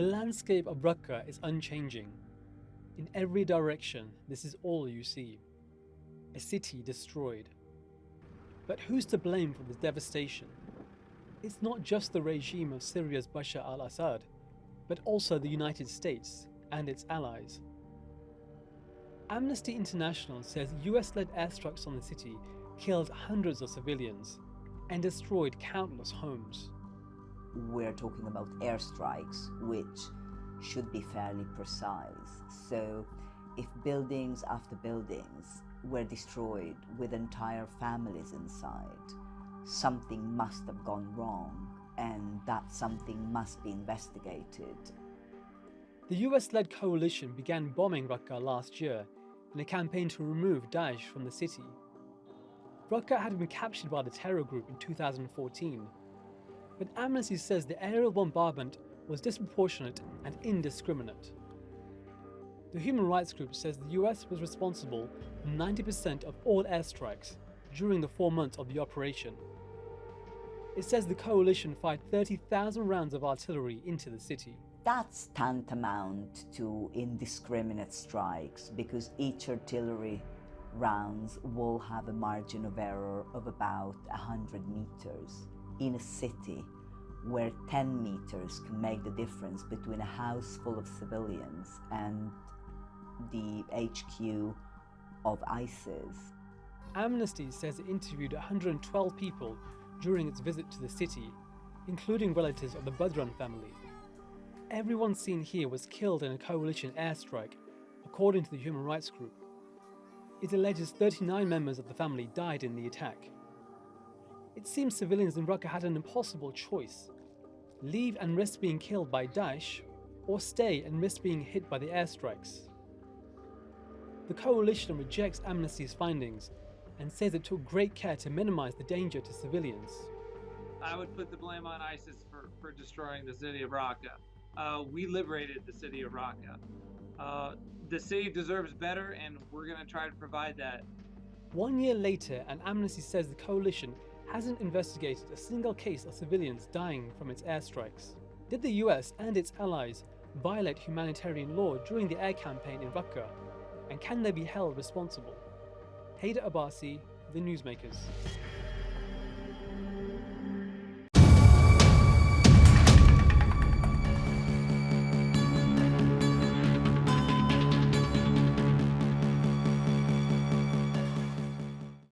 The landscape of Raqqa is unchanging. In every direction, this is all you see. A city destroyed. But who's to blame for this devastation? It's not just the regime of Syria's Bashar al-Assad, but also the United States and its allies. Amnesty International says US-led airstrikes on the city killed hundreds of civilians and destroyed countless homes. We're talking about airstrikes, which should be fairly precise. So if buildings after buildings were destroyed with entire families inside, something must have gone wrong, and that something must be investigated. The US-led coalition began bombing Raqqa last year in a campaign to remove Daesh from the city. Raqqa had been captured by the terror group in 2014, but Amnesty says the aerial bombardment was disproportionate and indiscriminate. The human rights group says the US was responsible for 90% of all airstrikes during the 4 months of the operation. It says the coalition fired 30,000 rounds of artillery into the city. That's tantamount to indiscriminate strikes, because each artillery rounds will have a margin of error of about 100 meters. In a city where 10 meters can make the difference between a house full of civilians and the HQ of ISIS. Amnesty says it interviewed 112 people during its visit to the city, including relatives of the Badran family. Everyone seen here was killed in a coalition airstrike, according to the human rights group. It alleges 39 members of the family died in the attack. It seems civilians in Raqqa had an impossible choice: leave and risk being killed by Daesh, or stay and risk being hit by the airstrikes. The coalition rejects Amnesty's findings and says it took great care to minimize the danger to civilians. I would put the blame on ISIS for destroying the city of Raqqa. We liberated the city of Raqqa. The city deserves better, and we're going to try to provide that. 1 year later, and Amnesty says the coalition hasn't investigated a single case of civilians dying from its airstrikes. Did the US and its allies violate humanitarian law during the air campaign in Raqqa? And can they be held responsible? Hyder Abbasi, The Newsmakers.